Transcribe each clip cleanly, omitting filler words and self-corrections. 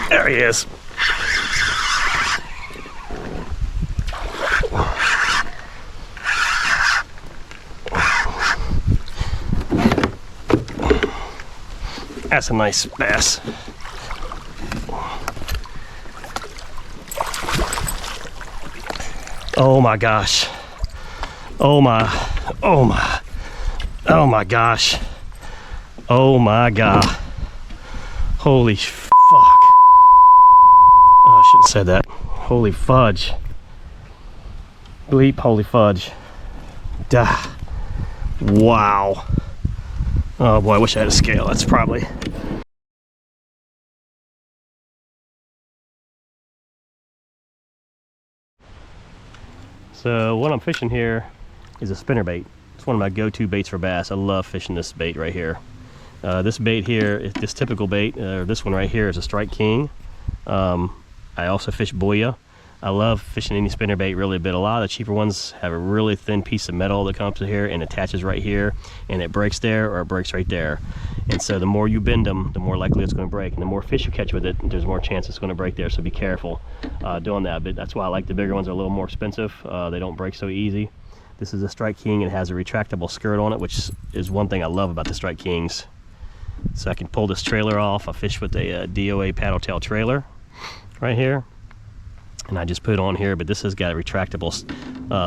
There he is. That's a nice bass. Oh my gosh. Oh my gosh. Oh my god. Holy fuck. Oh, I shouldn't have said that. Holy fudge. Bleep, holy fudge. Duh. Wow. Oh boy, I wish I had a scale. That's probably... So what I'm fishing here is a spinnerbait. It's one of my go-to baits for bass. I love fishing this bait right here. This bait here, this typical bait, this one right here is a Strike King. I also fish boya. I love fishing any spinnerbait really, but a lot of the cheaper ones have a really thin piece of metal that comes to here and attaches right here, and it breaks there or it breaks right there. And so the more you bend them, the more likely it's going to break, and the more fish you catch with it, there's more chance it's going to break there. So be careful doing that. But that's why I like the bigger ones. Are a little more expensive. They don't break so easy. This is a Strike King. It has a retractable skirt on it, which is one thing I love about the Strike Kings. So I can pull this trailer off. I fish with a DOA paddle tail trailer right here, and I just put it on here. But this has got a retractable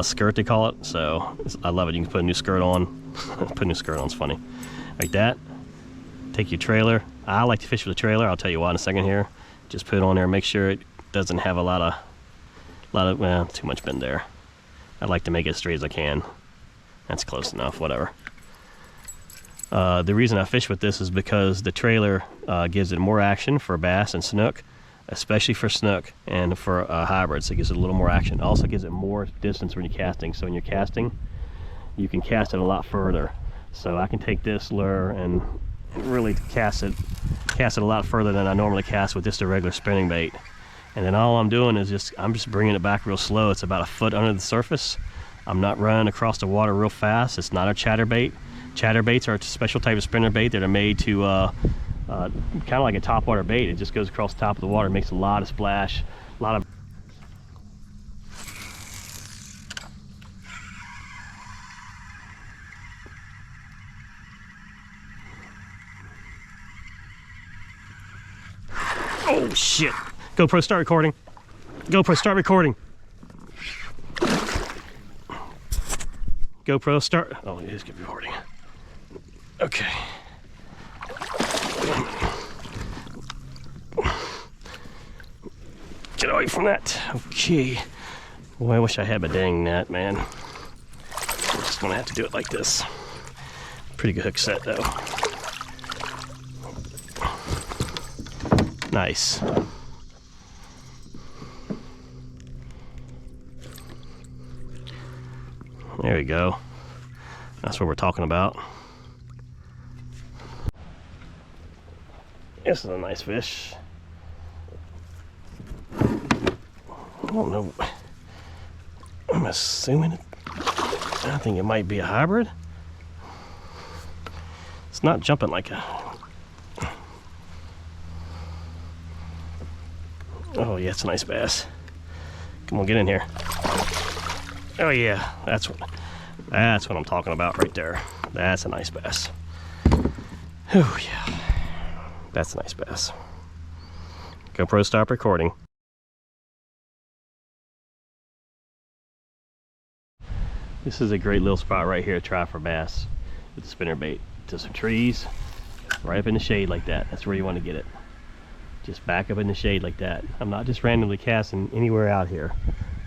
skirt, they call it. So I love it. You can put a new skirt on. Put a new skirt on, it's funny. Like that. Take your trailer. I like to fish with a trailer. I'll tell you why in a second here. Just put it on there. Make sure it doesn't have a lot of well, too much bend there. I like to make it as straight as I can. That's close enough, whatever. The reason I fish with this is because the trailer gives it more action for bass and snook, especially for snook and for hybrids. It gives it a little more action. It also gives it more distance when you're casting. So when you're casting, you can cast it a lot further. So I can take this lure and really cast it a lot further than I normally cast with just a regular spinning bait. And then all I'm doing is I'm just bringing it back real slow. It's about a foot under the surface. I'm not running across the water real fast. It's not a chatterbait. Chatterbaits are a special type of spinnerbait that are made to kind of like a topwater bait. It just goes across the top of the water, makes a lot of splash, a lot of... Oh shit! GoPro, start recording. GoPro, start recording. GoPro, start. Oh, it is recording. Okay. Get away from that. Okay. Boy, I wish I had my dang net, man. I'm just gonna have to do it like this. Pretty good hook set, though. Nice. There we go. That's what we're talking about. This is a nice fish. I don't know. I'm assuming I think it might be a hybrid. It's not jumping like a... Oh yeah, it's a nice bass. Come on, get in here. Oh yeah, that's what I'm talking about right there. That's a nice bass. Oh yeah, that's a nice bass. GoPro, stop recording. This is a great little spot right here to try for bass with the spinnerbait. To some trees, right up in the shade like that. That's where you want to get it. Just back up in the shade like that. I'm not just randomly casting anywhere out here.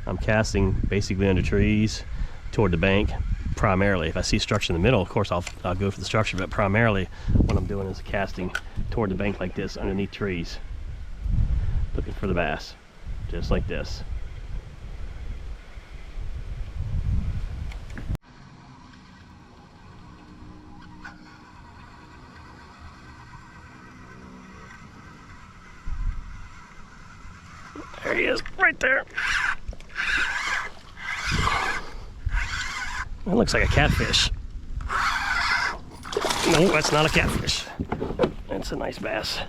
I'm casting basically under trees toward the bank primarily. If I see structure in the middle, of course I'll go for the structure, but primarily what I'm doing is casting toward the bank like this underneath trees, looking for the bass, just like this. There he is, right there. That looks like a catfish. No, that's not a catfish. That's a nice bass.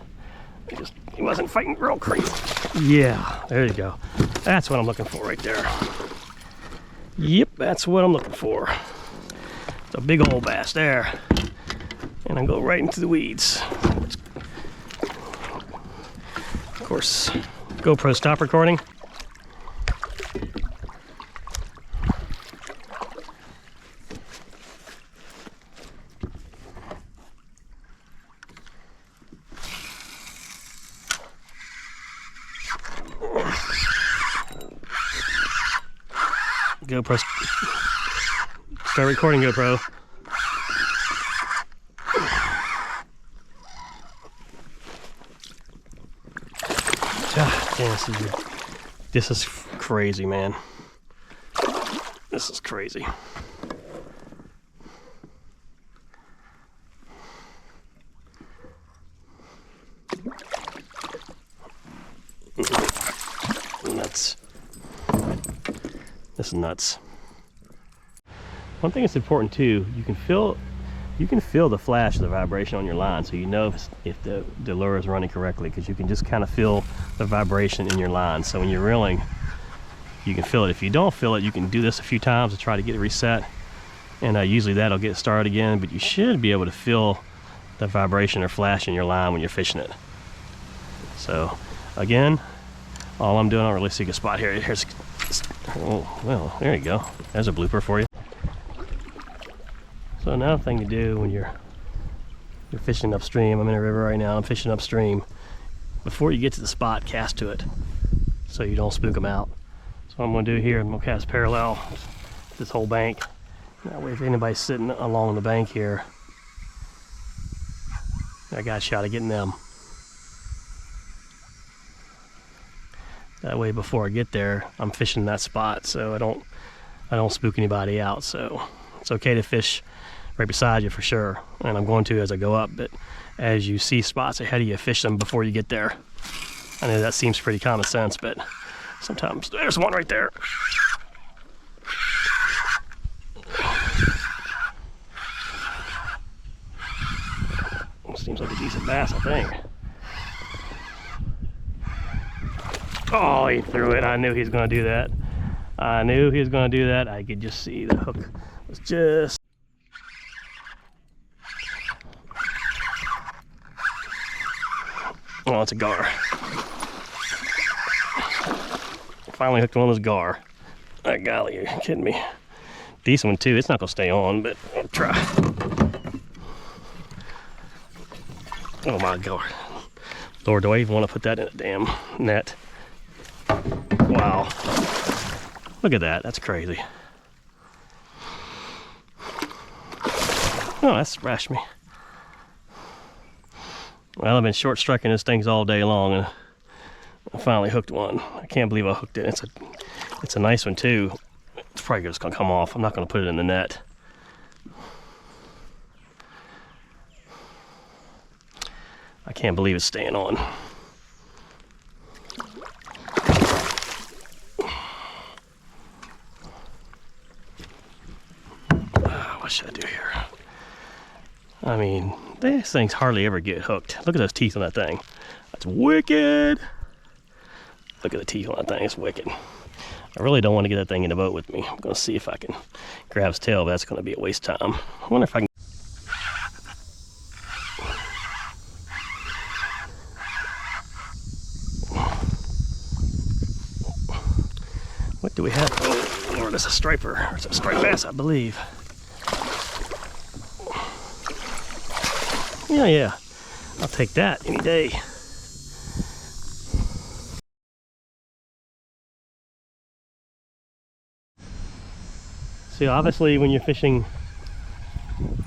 Just He wasn't fighting real crazy. Yeah, there you go. That's what I'm looking for right there. Yep, that's what I'm looking for. It's a big old bass there. And I go right into the weeds. Of course, GoPro stop recording. GoPro, start recording, GoPro. Damn, this is crazy, man. This is crazy. Nuts. This is nuts. One thing that's important too, you can feel the flash of the vibration on your line, so you know if the lure is running correctly, because you can just kind of feel the vibration in your line. So when you're reeling, you can feel it. If you don't feel it, you can do this a few times to try to get it reset, and usually that'll get it started again. But you should be able to feel the vibration or flash in your line when you're fishing it. So again, all I'm doing, I don't really see a spot here. Oh, well, there you go. There's a blooper for you. So another thing to do when you're fishing upstream, I'm in a river right now, I'm fishing upstream, before you get to the spot, cast to it so you don't spook them out. So what I'm going to do here, I'm going to cast parallel to this whole bank. That way if anybody's sitting along the bank here, I got a shot of getting them. That way before I get there, I'm fishing that spot so I don't spook anybody out. So it's okay to fish right beside you for sure, and I'm going to as I go up, but as you see spots ahead of you, fish them before you get there. I know that seems pretty common sense, but sometimes there's one right there. Seems like a decent bass, I think. Oh, he threw it. I knew he was going to do that. I knew he was going to do that. I could just see the hook was just... Oh, it's a gar. Finally hooked one of those gar. Oh, golly, you're kidding me. Decent one too. It's not gonna stay on, but I'll try. Oh my God. Lord, do I even want to put that in a damn net? Wow. Look at that. That's crazy. Oh, that splashed me. Well, I've been short striking this things all day long, and I finally hooked one. I can't believe I hooked it. It's a nice one too. It's probably just gonna come off. I'm not gonna put it in the net. I can't believe it's staying on. What should I do here? I mean, these things hardly ever get hooked. Look at those teeth on that thing. That's wicked. Look at the teeth on that thing. It's wicked. I really don't want to get that thing in the boat with me. I'm going to see if I can grab his tail, but that's going to be a waste of time. I wonder if I can. What do we have? Oh, Lord, that's a striper. It's a striped bass, I believe. Yeah. I'll take that any day. See, obviously when you're fishing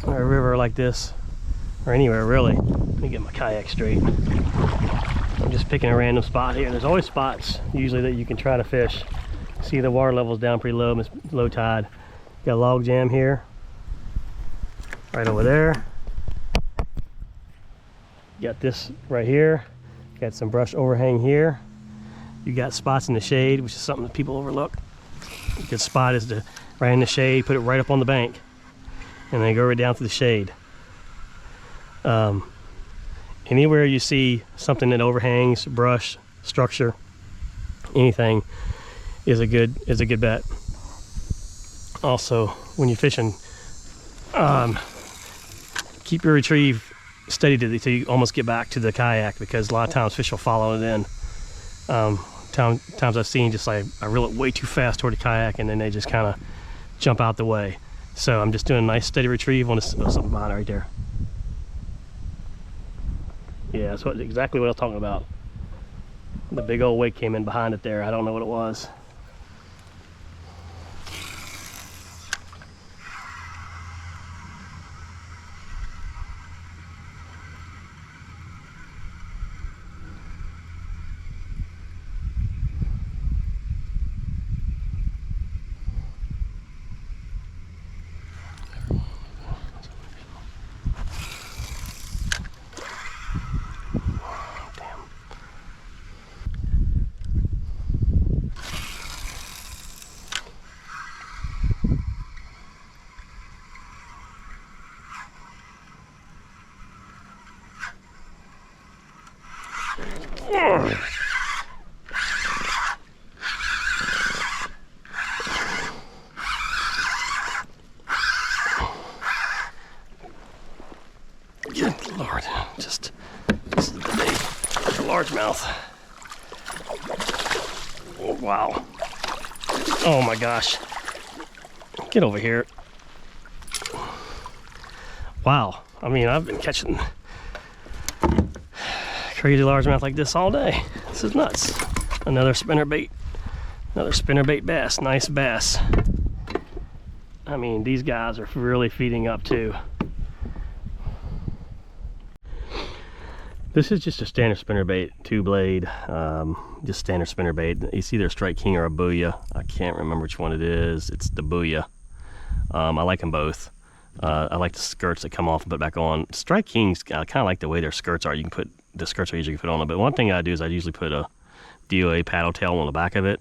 a river like this, or anywhere really, let me get my kayak straight. I'm just picking a random spot here. There's always spots usually that you can try to fish. See, the water level's down pretty low, it's low tide. Got a log jam here, right over there. Got this right here. Got some brush overhang here. You got spots in the shade, which is something that people overlook. A good spot is to right in the shade, put it right up on the bank, and then go right down to the shade. And anywhere you see something that overhangs, brush, structure, anything is a good bet. Also, when you're fishing, keep your retrieve steady till you almost get back to the kayak, because a lot of times fish will follow it in. Times I've seen just like I reel it way too fast toward the kayak and then they just kind of jump out the way. So I'm just doing a nice steady retrieve on something behind it right there. Yeah, that's exactly what I was talking about. The big old weight came in behind it there. I don't know what it was. Good Lord, this is the big largemouth. Oh, wow. Oh my gosh. Get over here. Wow. I mean, I've been catching crazy largemouth like this all day. This is nuts. Another spinnerbait bass. Nice bass. I mean, these guys are really feeding up too. This is just a standard spinnerbait, 2-blade, just standard spinnerbait. It's either a Strike King or a Booyah. I can't remember which one it is. It's the Booyah. I like them both. I like the skirts that come off and put back on. Strike Kings, I kind of like the way their skirts are. You can put the skirts are easy to put on them. But one thing I do is I usually put a DOA paddle tail on the back of it,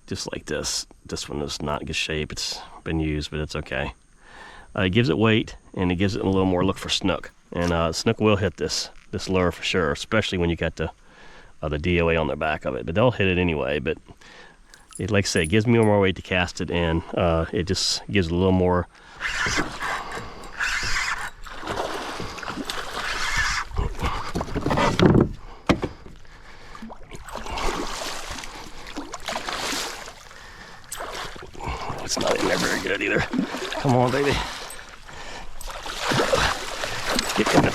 just like this. This one is not in good shape. It's been used, but it's okay. It gives it weight and it gives it a little more look for snook. And snook will hit this lure for sure, especially when you got the DOA on the back of it. But they'll hit it anyway. But it, like I say, it gives me more weight to cast it, and it just gives it a little more. It's not in there very good either. Come on, baby. Get in there.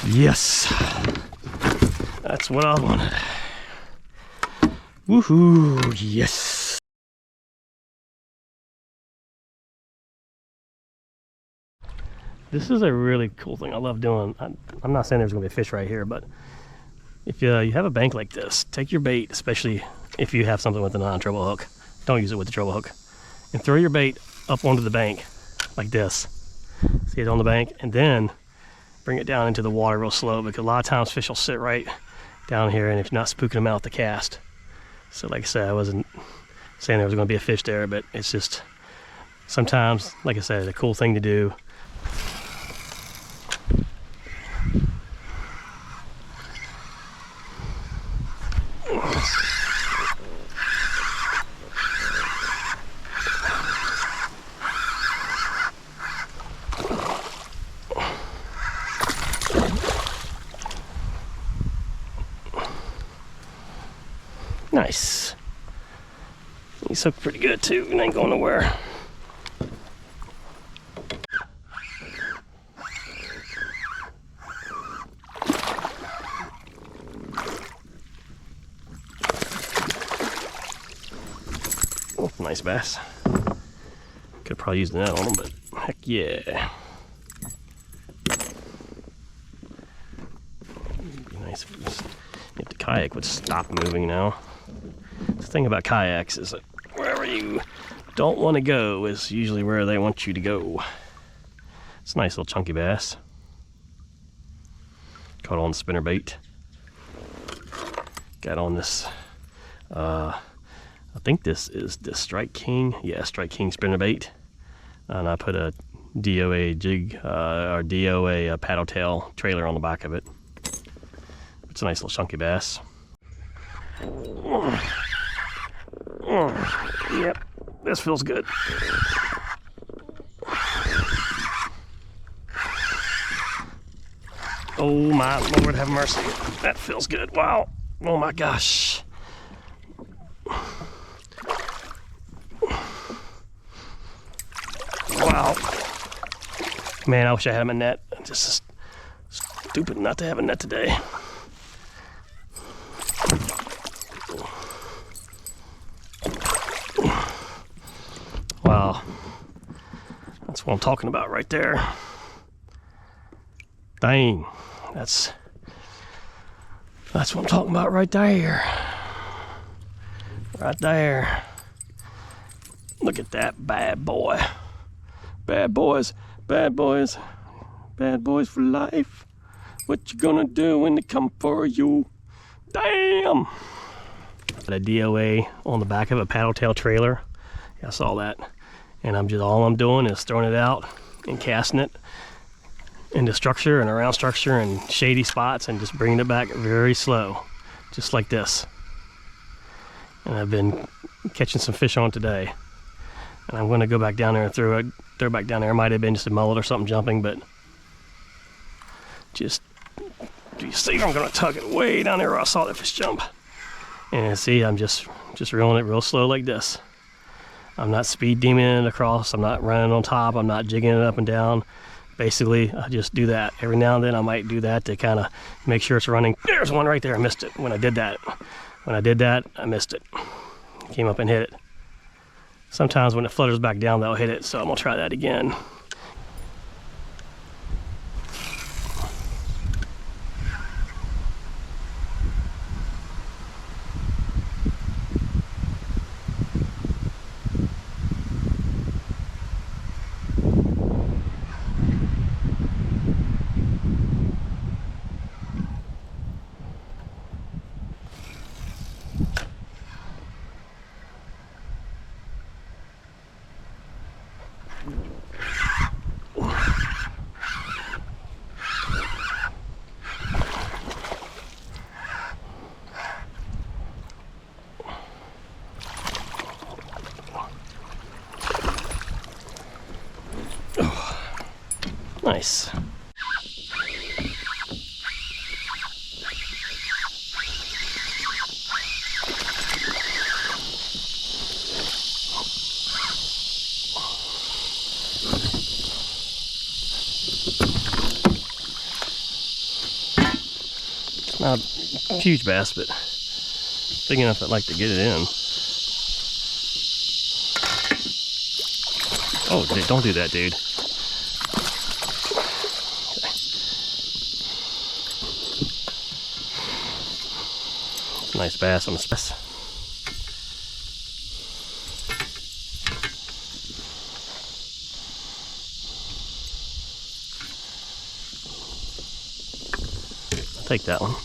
Yes. That's what I wanted. Woohoo, yes. This is a really cool thing I love doing. I'm not saying there's gonna be a fish right here, but if you have a bank like this, take your bait, especially if you have something with a non-treble hook. Don't use it with the treble hook. And throw your bait up onto the bank like this. See it on the bank, and then bring it down into the water real slow, because a lot of times fish will sit right down here and if you're not spooking them out with the cast. So like I said, I wasn't saying there was going to be a fish there, but it's just sometimes, like I said, a cool thing to do. Nice. He's hooked pretty good too, and ain't going nowhere. Oh, nice bass. Could probably use the net on him, but heck yeah. Be nice if the kayak would stop moving now. The thing about kayaks is that wherever you don't want to go is usually where they want you to go. It's a nice little chunky bass. Caught on spinnerbait. Got on this, I think this is the Strike King. Yeah, Strike King spinnerbait. And I put a DOA jig or DOA paddle tail trailer on the back of it. It's a nice little chunky bass. Yep, this feels good. Oh my Lord, have mercy. That feels good. Wow. Oh my gosh. Wow. Man, I wish I had him a net. Just stupid not to have a net today. Wow. That's what I'm talking about right there. Dang. That's what I'm talking about right there. Right there. Look at that bad boy. Bad boys, bad boys, bad boys for life. What you gonna do when they come for you? Damn! Got a DOA on the back of a paddle tail trailer. I saw that. And all I'm doing is throwing it out and casting it into structure and around structure and shady spots and just bringing it back very slow, just like this. And I've been catching some fish on today. And I'm going to go back down there and throw it back down there. It might have been just a mullet or something jumping, but do you see? I'm going to tug it way down there where I saw that fish jump. And see, I'm just reeling it real slow like this. I'm not speed demon it across. I'm not running on top. I'm not jigging it up and down. Basically, I just do that. Every now and then I might do that to kind of make sure it's running. There's one right there. I missed it when I did that. When I did that, I missed it. Came up and hit it. Sometimes when it flutters back down, they'll hit it. So I'm going to try that again. Nice. It's not a huge bass, but big enough I'd like to get it in. Oh, dude, don't do that, dude. Nice bass on the bass. I'll take that one.